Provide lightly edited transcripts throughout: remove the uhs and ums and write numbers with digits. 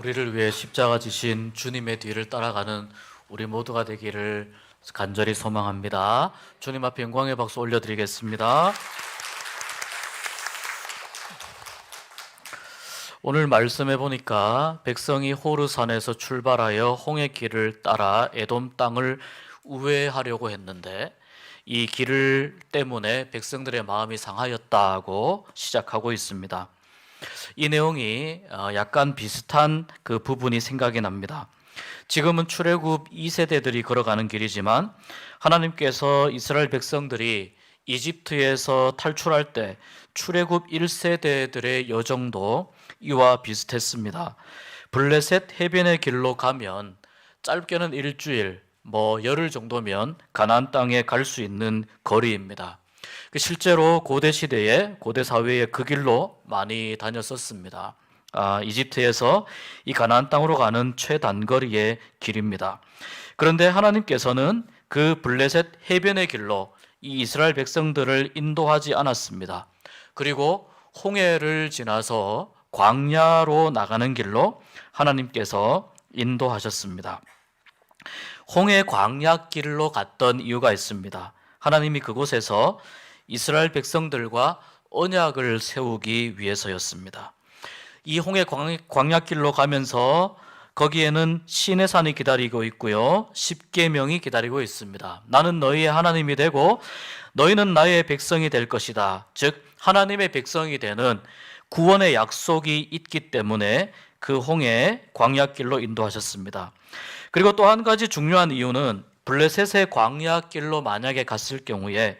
우리를 위해 십자가 지신 주님의 뒤를 따라가는 우리 모두가 되기를 간절히 소망합니다. 주님 앞에 영광의 박수 올려드리겠습니다. 오늘 말씀해 보니까 백성이 호르산에서 출발하여 홍해 길을 따라 에돔 땅을 우회하려고 했는데 이 길을 때문에 백성들의 마음이 상하였다고 시작하고 있습니다. 이 내용이 약간 비슷한 그 부분이 생각이 납니다. 지금은 출애굽 2세대들이 걸어가는 길이지만 하나님께서 이스라엘 백성들이 이집트에서 탈출할 때 출애굽 1세대들의 여정도 이와 비슷했습니다. 블레셋 해변의 길로 가면 짧게는 일주일, 열흘 정도면 가나안 땅에 갈 수 있는 거리입니다. 실제로 고대 시대에 고대 사회에 그 길로 많이 다녔었습니다. 이집트에서 이 가나안 땅으로 가는 최단거리의 길입니다. 그런데 하나님께서는 그 블레셋 해변의 길로 이 이스라엘 백성들을 인도하지 않았습니다. 그리고 홍해를 지나서 광야로 나가는 길로 하나님께서 인도하셨습니다. 홍해 광야 길로 갔던 이유가 있습니다. 하나님이 그곳에서 이스라엘 백성들과 언약을 세우기 위해서였습니다. 이 홍해 광야길로 가면서 거기에는 시내산이 기다리고 있고요, 십계명이 기다리고 있습니다. 나는 너희의 하나님이 되고 너희는 나의 백성이 될 것이다. 즉 하나님의 백성이 되는 구원의 약속이 있기 때문에 그 홍해 광야길로 인도하셨습니다. 그리고 또 한 가지 중요한 이유는 블레셋의 광야길로 만약에 갔을 경우에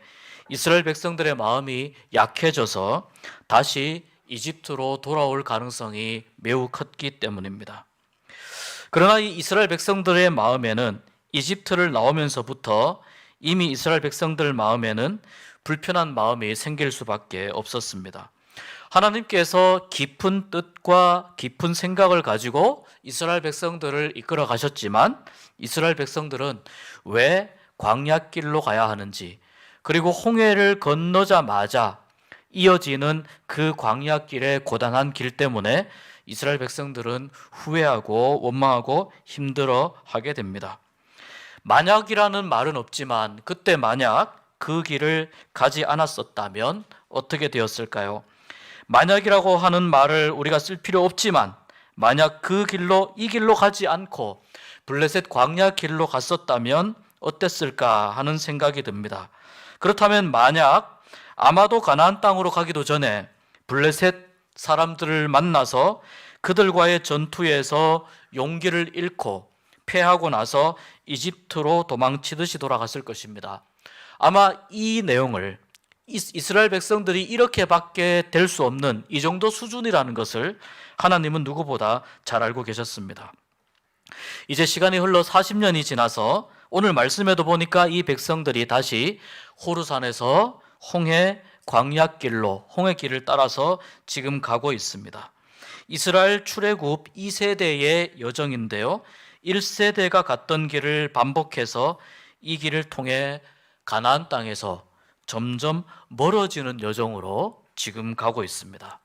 이스라엘 백성들의 마음이 약해져서 다시 이집트로 돌아올 가능성이 매우 컸기 때문입니다. 그러나 이 이스라엘 백성들의 마음에는 이집트를 나오면서부터 이미 이스라엘 백성들 마음에는 불편한 마음이 생길 수밖에 없었습니다. 하나님께서 깊은 뜻과 깊은 생각을 가지고 이스라엘 백성들을 이끌어 가셨지만 이스라엘 백성들은 왜 광야길로 가야 하는지, 그리고 홍해를 건너자마자 이어지는 그 광야길의 고단한 길 때문에 이스라엘 백성들은 후회하고 원망하고 힘들어하게 됩니다. 만약이라는 말은 없지만 그때 만약 그 길을 가지 않았었다면 어떻게 되었을까요? 만약이라고 하는 말을 우리가 쓸 필요 없지만 만약 이 길로 가지 않고 블레셋 광야 길로 갔었다면 어땠을까 하는 생각이 듭니다. 그렇다면 만약 아마도 가나안 땅으로 가기도 전에 블레셋 사람들을 만나서 그들과의 전투에서 용기를 잃고 패하고 나서 이집트로 도망치듯이 돌아갔을 것입니다. 아마 이 내용을 이스라엘 백성들이 이렇게밖에 될 수 없는 이 정도 수준이라는 것을 하나님은 누구보다 잘 알고 계셨습니다. 이제 시간이 흘러 40년이 지나서 오늘 말씀에도 보니까 이 백성들이 다시 호르산에서 홍해 광야길로 홍해길을 따라서 지금 가고 있습니다. 이스라엘 출애굽 2세대의 여정인데요, 1세대가 갔던 길을 반복해서 이 길을 통해 가나안 땅에서 점점 멀어지는 여정으로 지금 가고 있습니다.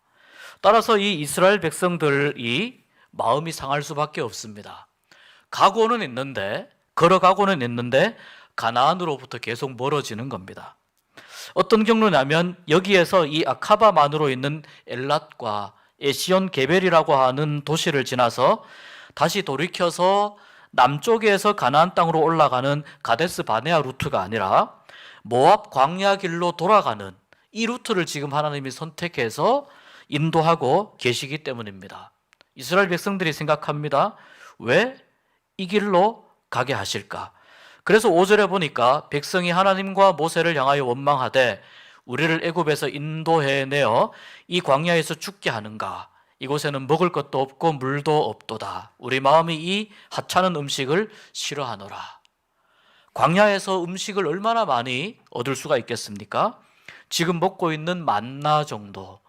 따라서 이 이스라엘 백성들이 마음이 상할 수밖에 없습니다. 걸어가고는 있는데 가나안으로부터 계속 멀어지는 겁니다. 어떤 경로냐면 여기에서 이 아카바만으로 있는 엘랏과 에시온 게벨이라고 하는 도시를 지나서 다시 돌이켜서 남쪽에서 가나안 땅으로 올라가는 가데스 바네아 루트가 아니라 모압 광야 길로 돌아가는 이 루트를 지금 하나님이 선택해서 인도하고 계시기 때문입니다. 이스라엘 백성들이 생각합니다. 왜 이 길로 가게 하실까? 그래서 5절에 보니까 백성이 하나님과 모세를 향하여 원망하되 우리를 애굽에서 인도해내어 이 광야에서 죽게 하는가? 이곳에는 먹을 것도 없고 물도 없도다. 우리 마음이 이 하찮은 음식을 싫어하노라. 광야에서 음식을 얼마나 많이 얻을 수가 있겠습니까? 지금 먹고 있는 만나 정도.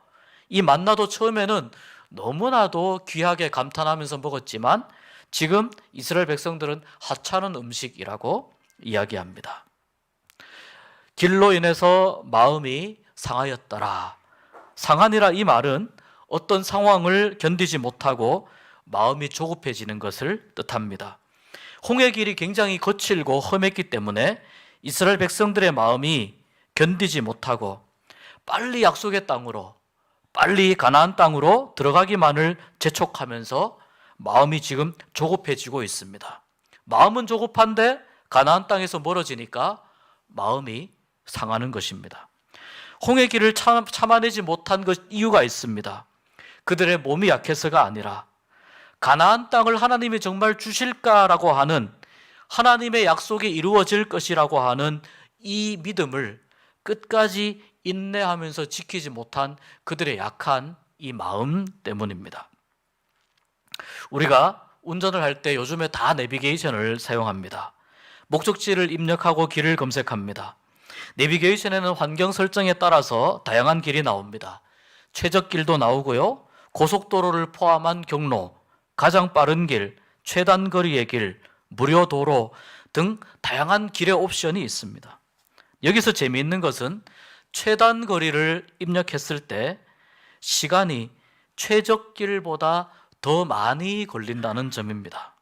이 만나도 처음에는 너무나도 귀하게 감탄하면서 먹었지만 지금 이스라엘 백성들은 하찮은 음식이라고 이야기합니다. 길로 인해서 마음이 상하였더라. 상하니라 이 말은 어떤 상황을 견디지 못하고 마음이 조급해지는 것을 뜻합니다. 홍해 길이 굉장히 거칠고 험했기 때문에 이스라엘 백성들의 마음이 견디지 못하고 빨리 약속의 땅으로, 빨리 가나안 땅으로 들어가기만을 재촉하면서 마음이 지금 조급해지고 있습니다. 마음은 조급한데 가나안 땅에서 멀어지니까 마음이 상하는 것입니다. 홍해 길을 참아내지 못한 이유가 있습니다. 그들의 몸이 약해서가 아니라 가나안 땅을 하나님이 정말 주실까라고 하는, 하나님의 약속이 이루어질 것이라고 하는 이 믿음을 끝까지 인내하면서 지키지 못한 그들의 약한 이 마음 때문입니다. 우리가 운전을 할 때 요즘에 다 내비게이션을 사용합니다. 목적지를 입력하고 길을 검색합니다. 내비게이션에는 환경 설정에 따라서 다양한 길이 나옵니다. 최적길도 나오고요, 고속도로를 포함한 경로, 가장 빠른 길, 최단 거리의 길, 무료 도로 등 다양한 길의 옵션이 있습니다. 여기서 재미있는 것은 최단 거리를 입력했을 때 시간이 최적길보다 더 많이 걸린다는 점입니다.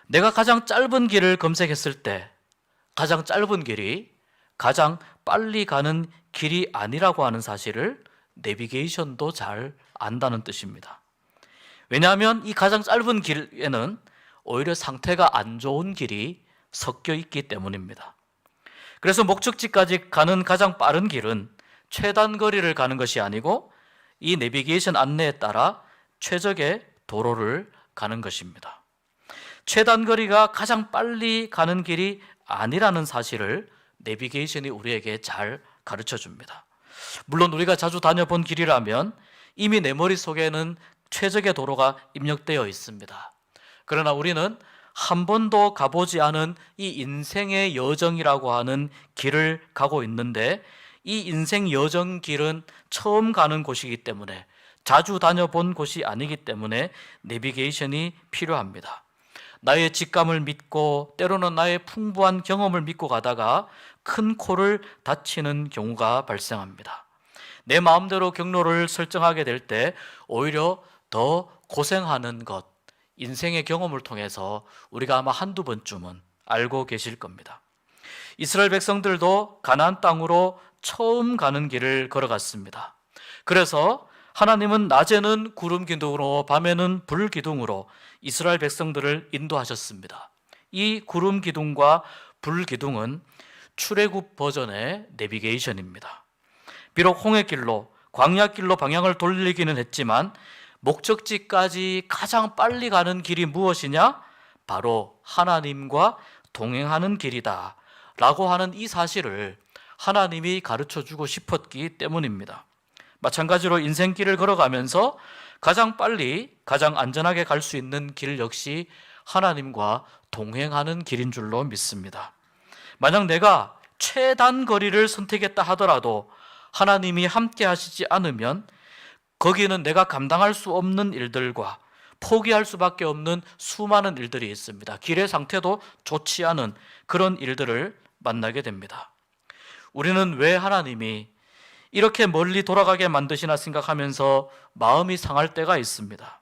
내가 가장 짧은 길을 검색했을 때 가장 짧은 길이 가장 빨리 가는 길이 아니라고 하는 사실을 내비게이션도 잘 안다는 뜻입니다. 왜냐하면 이 가장 짧은 길에는 오히려 상태가 안 좋은 길이 섞여 있기 때문입니다. 그래서 목적지까지 가는 가장 빠른 길은 최단 거리를 가는 것이 아니고 이 내비게이션 안내에 따라 최적의 도로를 가는 것입니다. 최단 거리가 가장 빨리 가는 길이 아니라는 사실을 내비게이션이 우리에게 잘 가르쳐 줍니다. 물론 우리가 자주 다녀본 길이라면 이미 내 머릿속에는 최적의 도로가 입력되어 있습니다. 그러나 우리는 한 번도 가보지 않은 이 인생의 여정이라고 하는 길을 가고 있는데, 이 인생 여정 길은 처음 가는 곳이기 때문에, 자주 다녀본 곳이 아니기 때문에 내비게이션이 필요합니다. 나의 직감을 믿고 때로는 나의 풍부한 경험을 믿고 가다가 큰 코를 다치는 경우가 발생합니다. 내 마음대로 경로를 설정하게 될 때 오히려 더 고생하는 것, 인생의 경험을 통해서 우리가 아마 한두 번쯤은 알고 계실 겁니다. 이스라엘 백성들도 가나안 땅으로 처음 가는 길을 걸어갔습니다. 그래서 하나님은 낮에는 구름 기둥으로 밤에는 불 기둥으로 이스라엘 백성들을 인도하셨습니다. 이 구름 기둥과 불 기둥은 출애굽 버전의 내비게이션입니다. 비록 홍해길로, 광야길로 방향을 돌리기는 했지만 목적지까지 가장 빨리 가는 길이 무엇이냐? 바로 하나님과 동행하는 길이다 라고 하는 이 사실을 하나님이 가르쳐 주고 싶었기 때문입니다. 마찬가지로 인생길을 걸어가면서 가장 빨리, 가장 안전하게 갈 수 있는 길 역시 하나님과 동행하는 길인 줄로 믿습니다. 만약 내가 최단 거리를 선택했다 하더라도 하나님이 함께 하시지 않으면 거기는 내가 감당할 수 없는 일들과 포기할 수밖에 없는 수많은 일들이 있습니다. 길의 상태도 좋지 않은 그런 일들을 만나게 됩니다. 우리는 왜 하나님이 이렇게 멀리 돌아가게 만드시나 생각하면서 마음이 상할 때가 있습니다.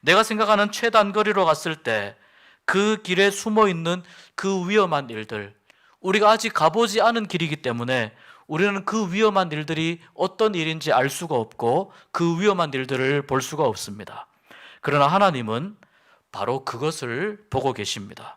내가 생각하는 최단 거리로 갔을 때 그 길에 숨어 있는 그 위험한 일들, 우리가 아직 가보지 않은 길이기 때문에 우리는 그 위험한 일들이 어떤 일인지 알 수가 없고 그 위험한 일들을 볼 수가 없습니다. 그러나 하나님은 바로 그것을 보고 계십니다.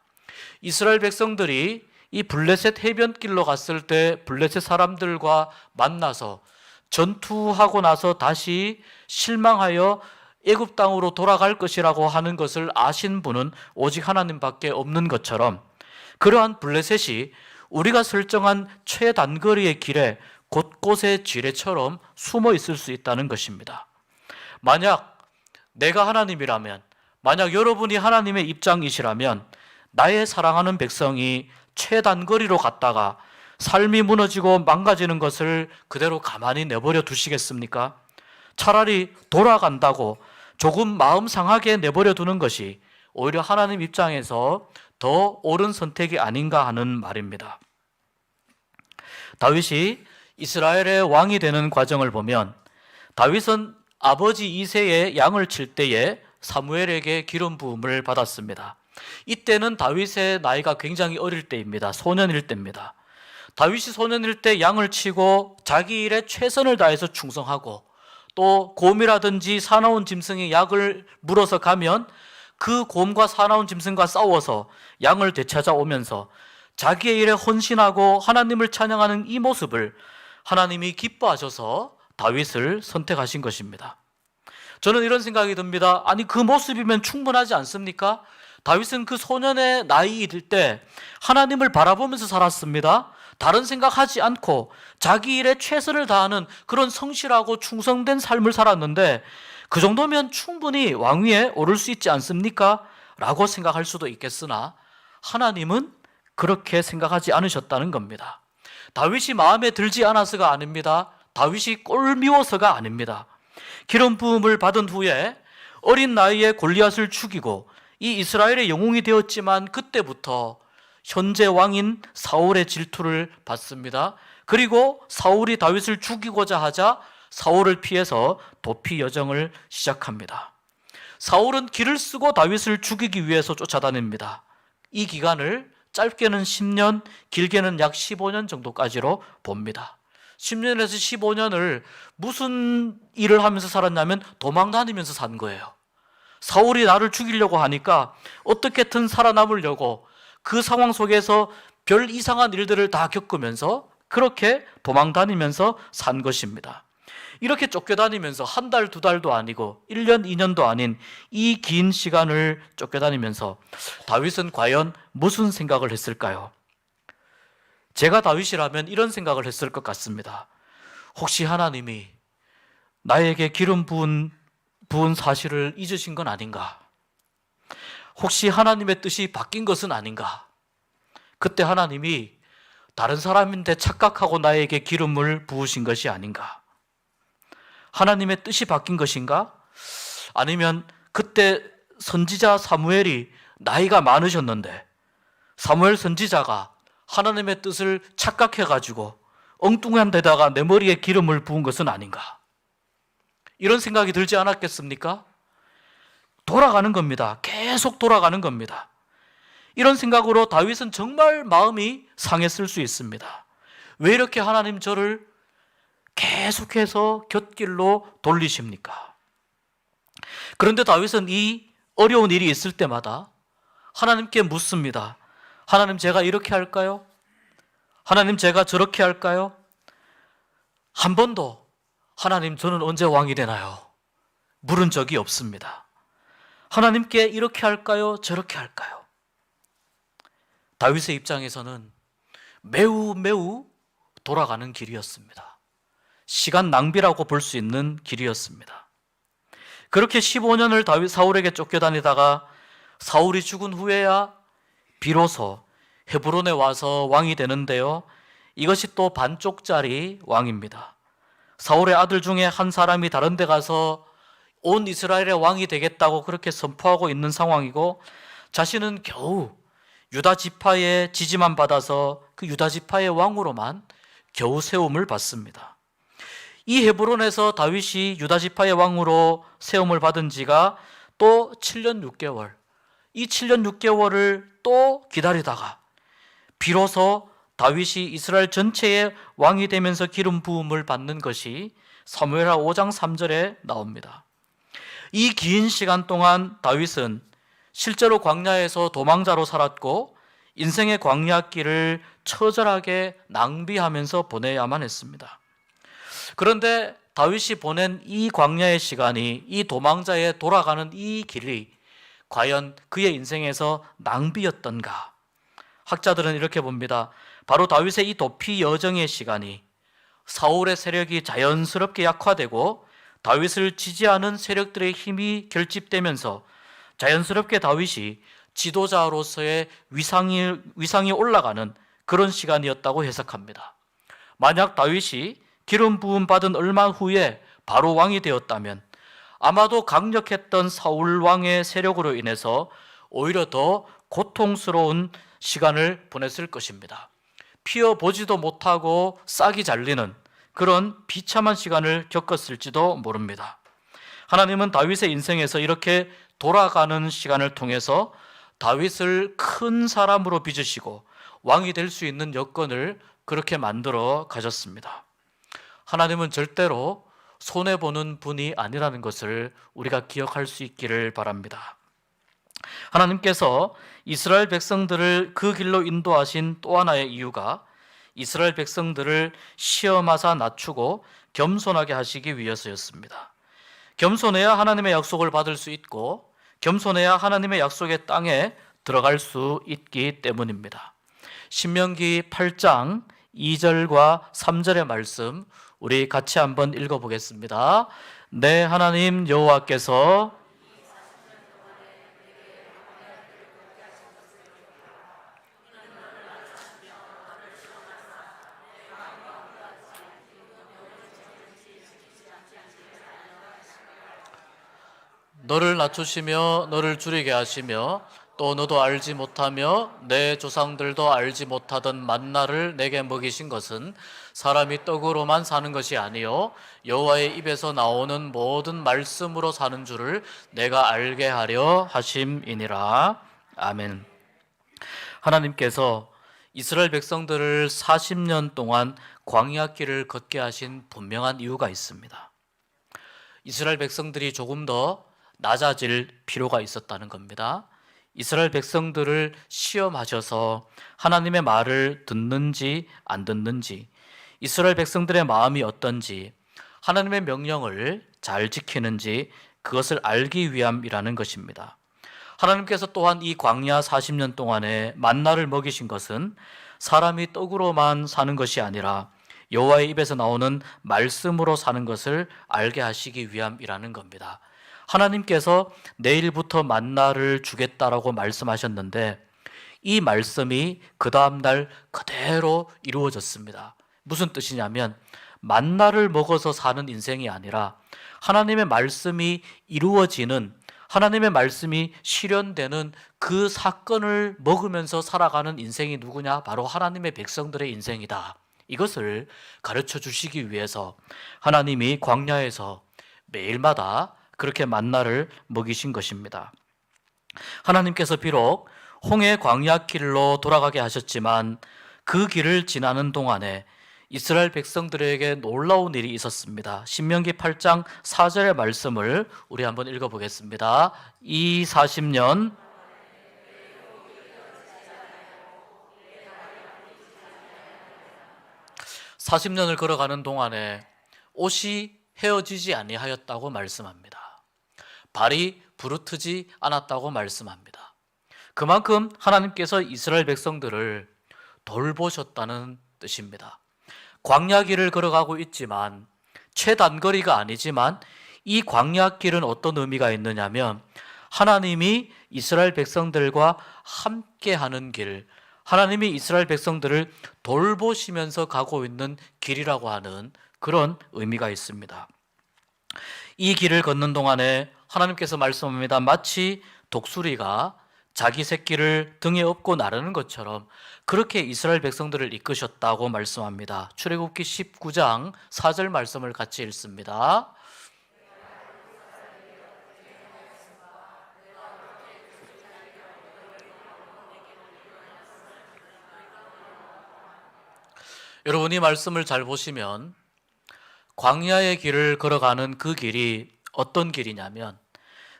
이스라엘 백성들이 이 블레셋 해변길로 갔을 때 블레셋 사람들과 만나서 전투하고 나서 다시 실망하여 애굽 땅으로 돌아갈 것이라고 하는 것을 아신 분은 오직 하나님밖에 없는 것처럼, 그러한 블레셋이 우리가 설정한 최단거리의 길에 곳곳에 지뢰처럼 숨어 있을 수 있다는 것입니다. 만약 내가 하나님이라면, 만약 여러분이 하나님의 입장이시라면 나의 사랑하는 백성이 최단거리로 갔다가 삶이 무너지고 망가지는 것을 그대로 가만히 내버려 두시겠습니까? 차라리 돌아간다고 조금 마음 상하게 내버려 두는 것이 오히려 하나님 입장에서 더 옳은 선택이 아닌가 하는 말입니다. 다윗이 이스라엘의 왕이 되는 과정을 보면 다윗은 아버지 이새의 양을 칠 때에 사무엘에게 기름 부음을 받았습니다. 이때는 다윗의 나이가 굉장히 어릴 때입니다. 소년일 때입니다. 다윗이 소년일 때 양을 치고 자기 일에 최선을 다해서 충성하고, 또 곰이라든지 사나운 짐승이 약을 물어서 가면 그 곰과 사나운 짐승과 싸워서 양을 되찾아오면서 자기의 일에 헌신하고 하나님을 찬양하는 이 모습을 하나님이 기뻐하셔서 다윗을 선택하신 것입니다. 저는 이런 생각이 듭니다. 아니, 그 모습이면 충분하지 않습니까? 다윗은 그 소년의 나이일 때 하나님을 바라보면서 살았습니다. 다른 생각하지 않고 자기 일에 최선을 다하는 그런 성실하고 충성된 삶을 살았는데, 그 정도면 충분히 왕위에 오를 수 있지 않습니까? 라고 생각할 수도 있겠으나 하나님은 그렇게 생각하지 않으셨다는 겁니다. 다윗이 마음에 들지 않아서가 아닙니다. 다윗이 꼴미워서가 아닙니다. 기름 부음을 받은 후에 어린 나이에 골리앗을 죽이고 이 이스라엘의 영웅이 되었지만, 그때부터 현재 왕인 사울의 질투를 받습니다. 그리고 사울이 다윗을 죽이고자 하자 사울을 피해서 도피 여정을 시작합니다. 사울은 길을 쓰고 다윗을 죽이기 위해서 쫓아다닙니다. 이 기간을 짧게는 10년, 길게는 약 15년 정도까지로 봅니다. 10년에서 15년을 무슨 일을 하면서 살았냐면 도망 다니면서 산 거예요. 사울이 나를 죽이려고 하니까 어떻게든 살아남으려고 그 상황 속에서 별 이상한 일들을 다 겪으면서 그렇게 도망 다니면서 산 것입니다. 이렇게 쫓겨다니면서 한 달, 두 달도 아니고 1년, 2년도 아닌 이 긴 시간을 쫓겨다니면서 다윗은 과연 무슨 생각을 했을까요? 제가 다윗이라면 이런 생각을 했을 것 같습니다. 혹시 하나님이 나에게 기름 부은 사실을 잊으신 건 아닌가? 혹시 하나님의 뜻이 바뀐 것은 아닌가? 그때 하나님이 다른 사람인데 착각하고 나에게 기름을 부으신 것이 아닌가? 하나님의 뜻이 바뀐 것인가? 아니면 그때 선지자 사무엘이 나이가 많으셨는데 사무엘 선지자가 하나님의 뜻을 착각해가지고 엉뚱한 데다가 내 머리에 기름을 부은 것은 아닌가? 이런 생각이 들지 않았겠습니까? 돌아가는 겁니다. 계속 돌아가는 겁니다. 이런 생각으로 다윗은 정말 마음이 상했을 수 있습니다. 왜 이렇게 하나님 저를 계속해서 곁길로 돌리십니까? 그런데 다윗은 이 어려운 일이 있을 때마다 하나님께 묻습니다. 하나님, 제가 이렇게 할까요? 하나님, 제가 저렇게 할까요? 한 번도 하나님, 저는 언제 왕이 되나요? 물은 적이 없습니다. 하나님께 이렇게 할까요? 저렇게 할까요? 다윗의 입장에서는 매우 돌아가는 길이었습니다. 시간 낭비라고 볼 수 있는 길이었습니다. 그렇게 15년을 사울에게 쫓겨다니다가 사울이 죽은 후에야 비로소 헤브론에 와서 왕이 되는데요, 이것이 또 반쪽짜리 왕입니다. 사울의 아들 중에 한 사람이 다른 데 가서 온 이스라엘의 왕이 되겠다고 그렇게 선포하고 있는 상황이고, 자신은 겨우 유다 지파의 지지만 받아서 그 유다 지파의 왕으로만 겨우 세움을 받습니다. 이 헤브론에서 다윗이 유다 지파의 왕으로 세움을 받은 지가 또 7년 6개월, 이 7년 6개월을 또 기다리다가 비로소 다윗이 이스라엘 전체의 왕이 되면서 기름 부음을 받는 것이 사무엘하 5장 3절에 나옵니다. 이 긴 시간 동안 다윗은 실제로 광야에서 도망자로 살았고 인생의 광야길을 처절하게 낭비하면서 보내야만 했습니다. 그런데 다윗이 보낸 이 광야의 시간이, 이 도망자의 돌아가는 이 길이 과연 그의 인생에서 낭비였던가? 학자들은 이렇게 봅니다. 바로 다윗의 이 도피 여정의 시간이 사울의 세력이 자연스럽게 약화되고 다윗을 지지하는 세력들의 힘이 결집되면서 자연스럽게 다윗이 지도자로서의 위상이 올라가는 그런 시간이었다고 해석합니다. 만약 다윗이 기름 부음 받은 얼마 후에 바로 왕이 되었다면 아마도 강력했던 사울 왕의 세력으로 인해서 오히려 더 고통스러운 시간을 보냈을 것입니다. 피어보지도 못하고 싹이 잘리는 그런 비참한 시간을 겪었을지도 모릅니다. 하나님은 다윗의 인생에서 이렇게 돌아가는 시간을 통해서 다윗을 큰 사람으로 빚으시고 왕이 될 수 있는 여건을 그렇게 만들어 가셨습니다. 하나님은 절대로 손해보는 분이 아니라는 것을 우리가 기억할 수 있기를 바랍니다. 하나님께서 이스라엘 백성들을 그 길로 인도하신 또 하나의 이유가 이스라엘 백성들을 시험하사 낮추고 겸손하게 하시기 위해서였습니다. 겸손해야 하나님의 약속을 받을 수 있고 겸손해야 하나님의 약속의 땅에 들어갈 수 있기 때문입니다. 신명기 8장 2절과 3절의 말씀 우리 같이 한번 읽어보겠습니다. 내 하나님 여호와께서 너를 낮추시며 너를 줄이게 하시며 또 너도 알지 못하며 내 조상들도 알지 못하던 만나를 내게 먹이신 것은 사람이 떡으로만 사는 것이 아니요 여호와의 입에서 나오는 모든 말씀으로 사는 줄을 내가 알게 하려 하심이니라. 아멘. 하나님께서 이스라엘 백성들을 40년 동안 광야 길을 걷게 하신 분명한 이유가 있습니다. 이스라엘 백성들이 조금 더 낮아질 필요가 있었다는 겁니다. 이스라엘 백성들을 시험하셔서 하나님의 말을 듣는지 안 듣는지, 이스라엘 백성들의 마음이 어떤지, 하나님의 명령을 잘 지키는지 그것을 알기 위함이라는 것입니다. 하나님께서 또한 이 광야 40년 동안에 만나를 먹이신 것은 사람이 떡으로만 사는 것이 아니라 여호와의 입에서 나오는 말씀으로 사는 것을 알게 하시기 위함이라는 겁니다. 하나님께서 내일부터 만나를 주겠다라고 말씀하셨는데 이 말씀이 그 다음날 그대로 이루어졌습니다. 무슨 뜻이냐면 만나를 먹어서 사는 인생이 아니라 하나님의 말씀이 이루어지는, 하나님의 말씀이 실현되는 그 사건을 먹으면서 살아가는 인생이 누구냐? 바로 하나님의 백성들의 인생이다. 이것을 가르쳐 주시기 위해서 하나님이 광야에서 매일마다 그렇게 만나를 먹이신 것입니다. 하나님께서 비록 홍해 광야 길로 돌아가게 하셨지만 그 길을 지나는 동안에 이스라엘 백성들에게 놀라운 일이 있었습니다. 신명기 8장 4절의 말씀을 우리 한번 읽어보겠습니다. 이 40년 을 걸어가는 동안에 옷이 헤어지지 아니하였다고 말씀합니다. 발이 부르트지 않았다고 말씀합니다. 그만큼 하나님께서 이스라엘 백성들을 돌보셨다는 뜻입니다. 광야길을 걸어가고 있지만 최단거리가 아니지만 이 광야길은 어떤 의미가 있느냐면 하나님이 이스라엘 백성들과 함께하는 길, 하나님이 이스라엘 백성들을 돌보시면서 가고 있는 길이라고 하는 그런 의미가 있습니다. 이 길을 걷는 동안에 하나님께서 말씀합니다. 마치 독수리가 자기 새끼를 등에 업고 나르는 것처럼 그렇게 이스라엘 백성들을 이끄셨다고 말씀합니다. 출애굽기 19장 4절 말씀을 같이 읽습니다. 여러분 이 말씀을 잘 보시면 광야의 길을 걸어가는 그 길이 어떤 길이냐면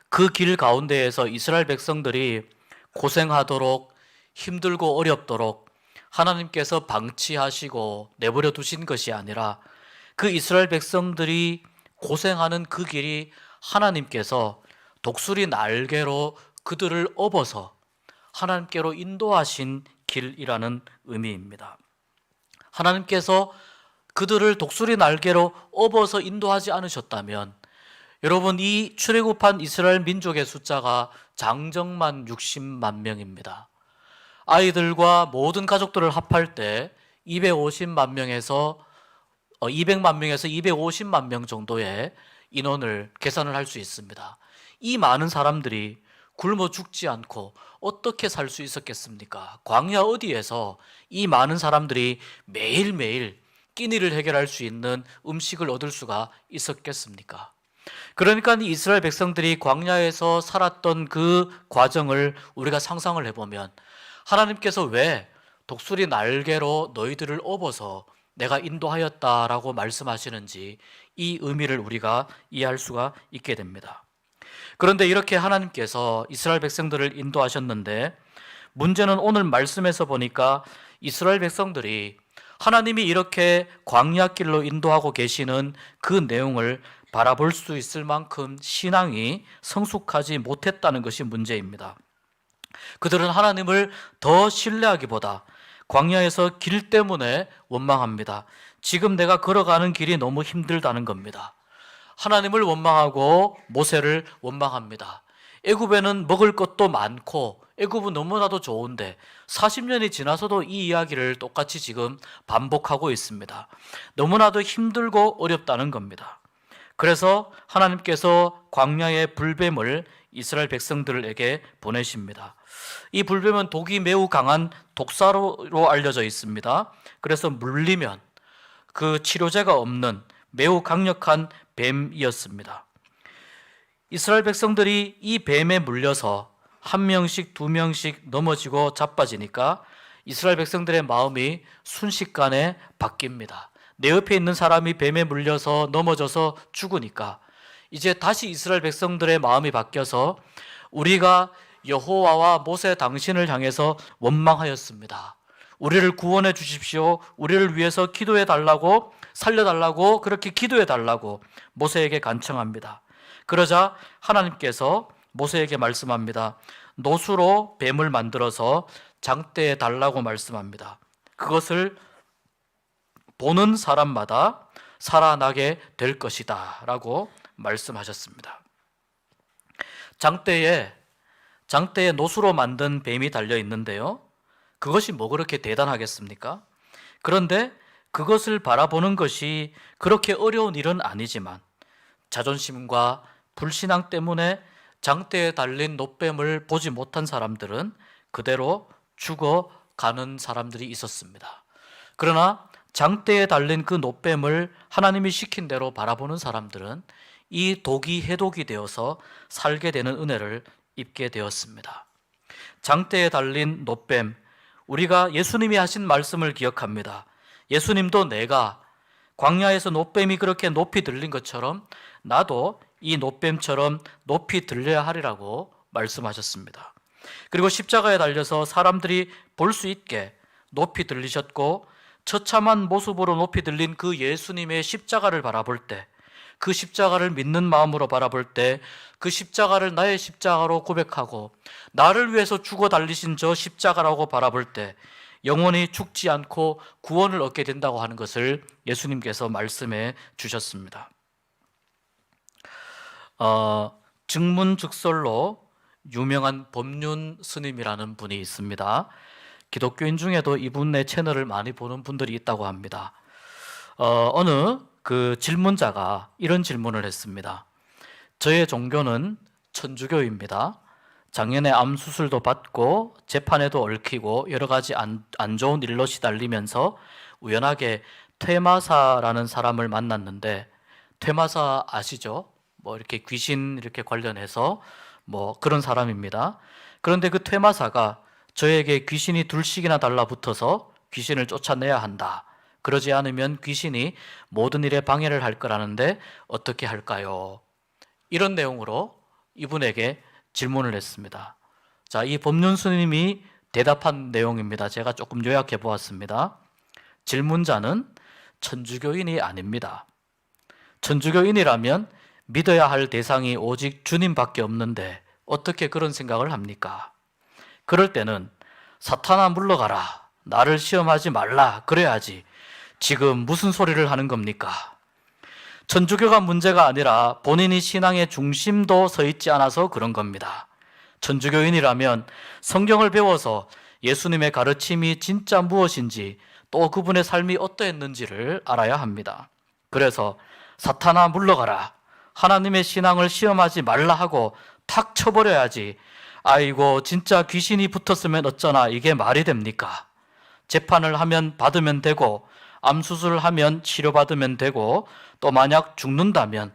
그 길 가운데에서 이스라엘 백성들이 고생하도록 힘들고 어렵도록 하나님께서 방치하시고 내버려 두신 것이 아니라 그 이스라엘 백성들이 고생하는 그 길이 하나님께서 독수리 날개로 그들을 업어서 하나님께로 인도하신 길이라는 의미입니다. 하나님께서 그들을 독수리 날개로 업어서 인도하지 않으셨다면 여러분 이 출애굽한 이스라엘 민족의 숫자가 장정만 60만 명입니다. 아이들과 모든 가족들을 합할 때 250만 명에서 200만 명에서 250만 명 정도의 인원을 계산을 할 수 있습니다. 이 많은 사람들이 굶어 죽지 않고 어떻게 살 수 있었겠습니까? 광야 어디에서 이 많은 사람들이 매일매일 끼니를 해결할 수 있는 음식을 얻을 수가 있었겠습니까? 그러니까 이스라엘 백성들이 광야에서 살았던 그 과정을 우리가 상상을 해보면 하나님께서 왜 독수리 날개로 너희들을 업어서 내가 인도하였다라고 말씀하시는지 이 의미를 우리가 이해할 수가 있게 됩니다. 그런데 이렇게 하나님께서 이스라엘 백성들을 인도하셨는데 문제는 오늘 말씀에서 보니까 이스라엘 백성들이 하나님이 이렇게 광야길로 인도하고 계시는 그 내용을 바라볼 수 있을 만큼 신앙이 성숙하지 못했다는 것이 문제입니다. 그들은 하나님을 더 신뢰하기보다 광야에서 길 때문에 원망합니다. 지금 내가 걸어가는 길이 너무 힘들다는 겁니다. 하나님을 원망하고 모세를 원망합니다. 애굽에는 먹을 것도 많고 애굽은 너무나도 좋은데 40년이 지나서도 이 이야기를 똑같이 지금 반복하고 있습니다. 너무나도 힘들고 어렵다는 겁니다. 그래서 하나님께서 광야의 불뱀을 이스라엘 백성들에게 보내십니다. 이 불뱀은 독이 매우 강한 독사로 알려져 있습니다. 그래서 물리면 그 치료제가 없는 매우 강력한 뱀이었습니다. 이스라엘 백성들이 이 뱀에 물려서 한 명씩 두 명씩 넘어지고 자빠지니까 이스라엘 백성들의 마음이 순식간에 바뀝니다. 내 옆에 있는 사람이 뱀에 물려서 넘어져서 죽으니까 이제 다시 이스라엘 백성들의 마음이 바뀌어서 우리가 여호와와 모세 당신을 향해서 원망하였습니다. 우리를 구원해 주십시오. 우리를 위해서 기도해 달라고, 살려달라고, 그렇게 기도해 달라고 모세에게 간청합니다. 그러자 하나님께서 모세에게 말씀합니다. 노수로 뱀을 만들어서 장대에 달라고 말씀합니다. 그것을 보는 사람마다 살아나게 될 것이다 라고 말씀하셨습니다. 장대에 노수로 만든 뱀이 달려 있는데요, 그것이 뭐 그렇게 대단하겠습니까? 그런데 그것을 바라보는 것이 그렇게 어려운 일은 아니지만 자존심과 불신앙 때문에 장대에 달린 노뱀을 보지 못한 사람들은 그대로 죽어가는 사람들이 있었습니다. 그러나 장대에 달린 그 노뱀을 하나님이 시킨 대로 바라보는 사람들은 이 독이 해독이 되어서 살게 되는 은혜를 입게 되었습니다. 장대에 달린 노뱀, 우리가 예수님이 하신 말씀을 기억합니다. 예수님도 내가 광야에서 노뱀이 그렇게 높이 들린 것처럼 나도 이 노뱀처럼 높이 들려야 하리라고 말씀하셨습니다. 그리고 십자가에 달려서 사람들이 볼 수 있게 높이 들리셨고 처참한 모습으로 높이 들린 그 예수님의 십자가를 바라볼 때, 그 십자가를 믿는 마음으로 바라볼 때, 그 십자가를 나의 십자가로 고백하고 나를 위해서 죽어 달리신 저 십자가라고 바라볼 때 영원히 죽지 않고 구원을 얻게 된다고 하는 것을 예수님께서 말씀해 주셨습니다. 증문즉설로 유명한 법륜 스님이라는 분이 있습니다. 기독교인 중에도 이분의 채널을 많이 보는 분들이 있다고 합니다. 어느 그 질문자가 이런 질문을 했습니다. 저의 종교는 천주교입니다. 작년에 암 수술도 받고 재판에도 얽히고 여러 가지 안 좋은 일로 시달리면서 우연하게 퇴마사라는 사람을 만났는데, 퇴마사 아시죠? 뭐 이렇게 귀신 이렇게 관련해서 뭐 그런 사람입니다. 그런데 그 퇴마사가 저에게 귀신이 둘씩이나 달라붙어서 귀신을 쫓아내야 한다. 그러지 않으면 귀신이 모든 일에 방해를 할 거라는데 어떻게 할까요? 이런 내용으로 이분에게 질문을 했습니다. 자, 이 법륜 스님이 대답한 내용입니다. 제가 조금 요약해 보았습니다. 질문자는 천주교인이 아닙니다. 천주교인이라면 믿어야 할 대상이 오직 주님밖에 없는데 어떻게 그런 생각을 합니까? 그럴 때는 사탄아 물러가라, 나를 시험하지 말라 그래야지 지금 무슨 소리를 하는 겁니까? 천주교가 문제가 아니라 본인이 신앙의 중심도 서 있지 않아서 그런 겁니다. 천주교인이라면 성경을 배워서 예수님의 가르침이 진짜 무엇인지 또 그분의 삶이 어떠했는지를 알아야 합니다. 그래서 사탄아 물러가라, 하나님의 신앙을 시험하지 말라 하고 탁 쳐버려야지, 아이고 진짜 귀신이 붙었으면 어쩌나 이게 말이 됩니까? 재판을 하면 받으면 되고 암수술을 하면 치료받으면 되고 또 만약 죽는다면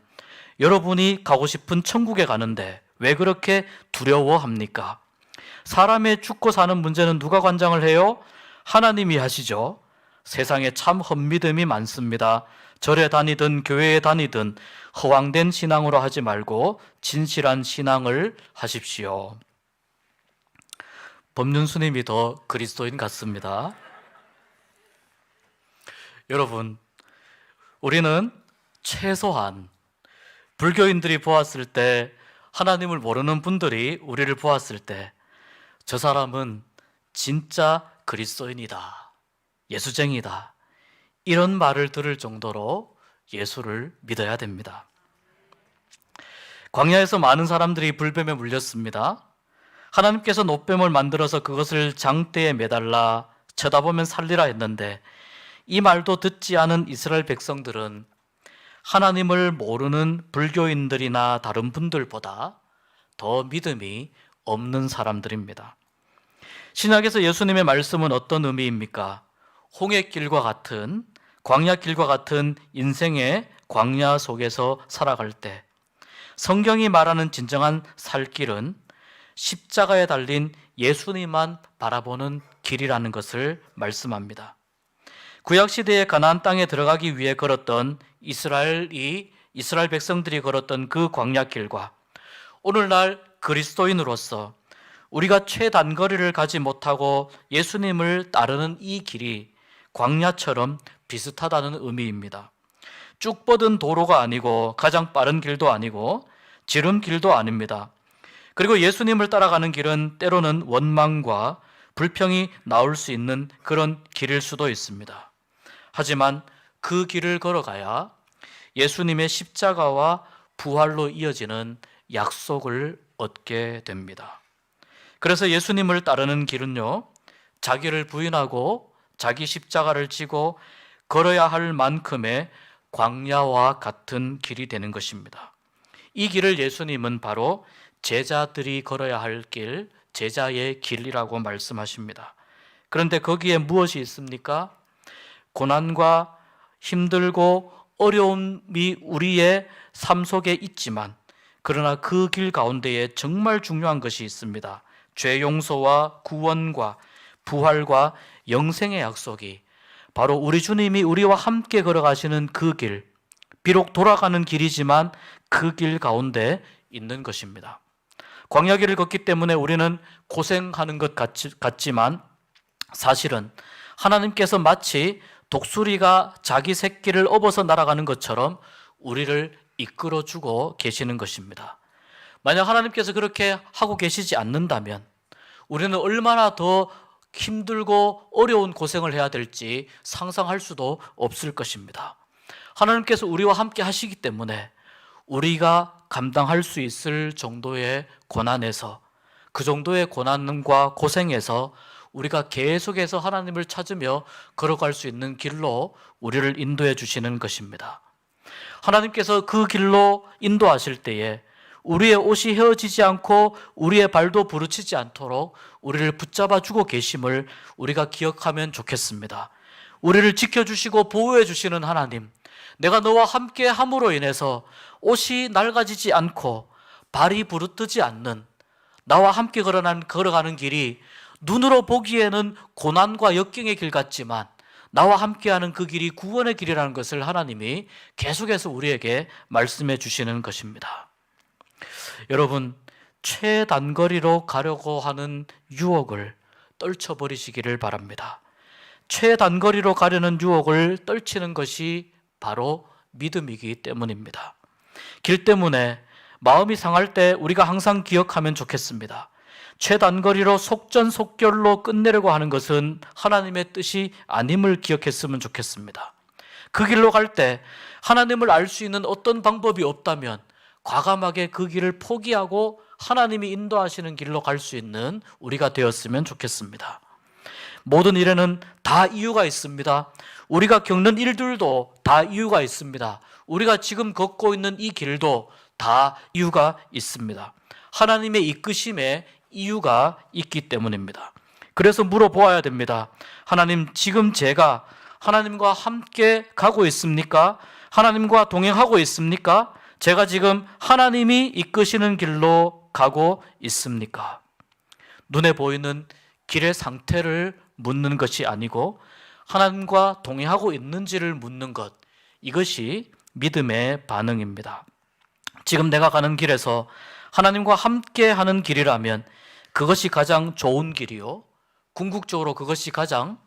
여러분이 가고 싶은 천국에 가는데 왜 그렇게 두려워합니까? 사람의 죽고 사는 문제는 누가 관장을 해요? 하나님이 하시죠. 세상에 참 헛믿음이 많습니다. 절에 다니든 교회에 다니든 허황된 신앙으로 하지 말고 진실한 신앙을 하십시오. 법륜스님이 더 그리스도인 같습니다. 여러분, 우리는 최소한 불교인들이 보았을 때, 하나님을 모르는 분들이 우리를 보았을 때, 저 사람은 진짜 그리스도인이다, 예수쟁이다, 이런 말을 들을 정도로 예수를 믿어야 됩니다. 광야에서 많은 사람들이 불뱀에 물렸습니다. 하나님께서 노뱀을 만들어서 그것을 장대에 매달라 쳐다보면 살리라 했는데, 이 말도 듣지 않은 이스라엘 백성들은 하나님을 모르는 불교인들이나 다른 분들보다 더 믿음이 없는 사람들입니다. 신약에서 예수님의 말씀은 어떤 의미입니까? 홍해길과 같은, 광야길과 같은 인생의 광야 속에서 살아갈 때 성경이 말하는 진정한 살 길은 십자가에 달린 예수님만 바라보는 길이라는 것을 말씀합니다. 구약시대의 가나안 땅에 들어가기 위해 걸었던 이스라엘 백성들이 걸었던 그 광야길과 오늘날 그리스도인으로서 우리가 최단거리를 가지 못하고 예수님을 따르는 이 길이 광야처럼 비슷하다는 의미입니다. 쭉 뻗은 도로가 아니고 가장 빠른 길도 아니고 지름길도 아닙니다. 그리고 예수님을 따라가는 길은 때로는 원망과 불평이 나올 수 있는 그런 길일 수도 있습니다. 하지만 그 길을 걸어가야 예수님의 십자가와 부활로 이어지는 약속을 얻게 됩니다. 그래서 예수님을 따르는 길은요, 자기를 부인하고 자기 십자가를 지고 걸어야 할 만큼의 광야와 같은 길이 되는 것입니다. 이 길을 예수님은 바로 제자들이 걸어야 할 길, 제자의 길이라고 말씀하십니다. 그런데 거기에 무엇이 있습니까? 고난과 힘들고 어려움이 우리의 삶 속에 있지만, 그러나 그 길 가운데에 정말 중요한 것이 있습니다. 죄 용서와 구원과 부활과 영생의 약속이 바로 우리 주님이 우리와 함께 걸어가시는 그 길, 비록 돌아가는 길이지만 그 길 가운데 있는 것입니다. 광야길을 걷기 때문에 우리는 고생하는 것 같지만 사실은 하나님께서 마치 독수리가 자기 새끼를 업어서 날아가는 것처럼 우리를 이끌어주고 계시는 것입니다. 만약 하나님께서 그렇게 하고 계시지 않는다면 우리는 얼마나 더 힘들고 어려운 고생을 해야 될지 상상할 수도 없을 것입니다. 하나님께서 우리와 함께 하시기 때문에 우리가 감당할 수 있을 정도의 고난에서, 그 정도의 고난과 고생에서 우리가 계속해서 하나님을 찾으며 걸어갈 수 있는 길로 우리를 인도해 주시는 것입니다. 하나님께서 그 길로 인도하실 때에 우리의 옷이 헤어지지 않고 우리의 발도 부르치지 않도록 우리를 붙잡아 주고 계심을 우리가 기억하면 좋겠습니다. 우리를 지켜주시고 보호해 주시는 하나님, 내가 너와 함께 함으로 인해서 옷이 낡아지지 않고 발이 부르뜨지 않는, 나와 함께 걸어가는 길이 눈으로 보기에는 고난과 역경의 길 같지만 나와 함께하는 그 길이 구원의 길이라는 것을 하나님이 계속해서 우리에게 말씀해 주시는 것입니다. 여러분, 최단거리로 가려고 하는 유혹을 떨쳐버리시기를 바랍니다. 최단거리로 가려는 유혹을 떨치는 것이 바로 믿음이기 때문입니다. 길 때문에 마음이 상할 때 우리가 항상 기억하면 좋겠습니다. 최단거리로 속전속결로 끝내려고 하는 것은 하나님의 뜻이 아님을 기억했으면 좋겠습니다. 그 길로 갈 때 하나님을 알 수 있는 어떤 방법이 없다면 과감하게 그 길을 포기하고 하나님이 인도하시는 길로 갈 수 있는 우리가 되었으면 좋겠습니다. 모든 일에는 다 이유가 있습니다. 우리가 겪는 일들도 다 이유가 있습니다. 우리가 지금 걷고 있는 이 길도 다 이유가 있습니다. 하나님의 이끄심에 이유가 있기 때문입니다. 그래서 물어보아야 됩니다. 하나님, 지금 제가 하나님과 함께 가고 있습니까? 하나님과 동행하고 있습니까? 제가 지금 하나님이 이끄시는 길로 가고 있습니까? 눈에 보이는 길의 상태를 묻는 것이 아니고 하나님과 동행하고 있는지를 묻는 것, 이것이 믿음의 반응입니다. 지금 내가 가는 길에서 하나님과 함께 하는 길이라면 그것이 가장 좋은 길이요, 궁극적으로 그것이 가장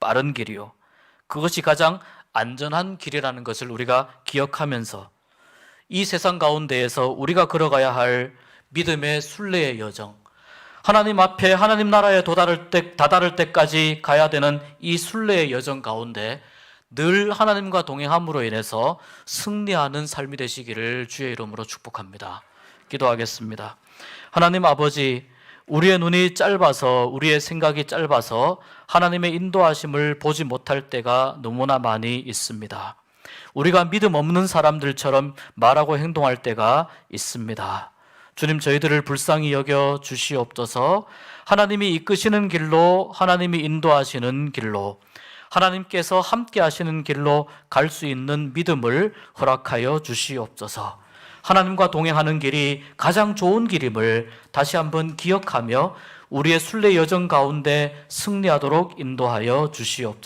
빠른 길이요, 그것이 가장 안전한 길이라는 것을 우리가 기억하면서 이 세상 가운데에서 우리가 걸어가야 할 믿음의 순례의 여정, 하나님 앞에 하나님 나라에 다다를 때까지 가야 되는 이 순례의 여정 가운데 늘 하나님과 동행함으로 인해서 승리하는 삶이 되시기를 주의 이름으로 축복합니다. 기도하겠습니다. 하나님 아버지, 우리의 눈이 짧아서, 우리의 생각이 짧아서 하나님의 인도하심을 보지 못할 때가 너무나 많이 있습니다. 우리가 믿음 없는 사람들처럼 말하고 행동할 때가 있습니다. 주님, 저희들을 불쌍히 여겨 주시옵소서. 하나님이 이끄시는 길로, 하나님이 인도하시는 길로, 하나님께서 함께 하시는 길로 갈 수 있는 믿음을 허락하여 주시옵소서. 하나님과 동행하는 길이 가장 좋은 길임을 다시 한번 기억하며 우리의 순례 여정 가운데 승리하도록 인도하여 주시옵소서.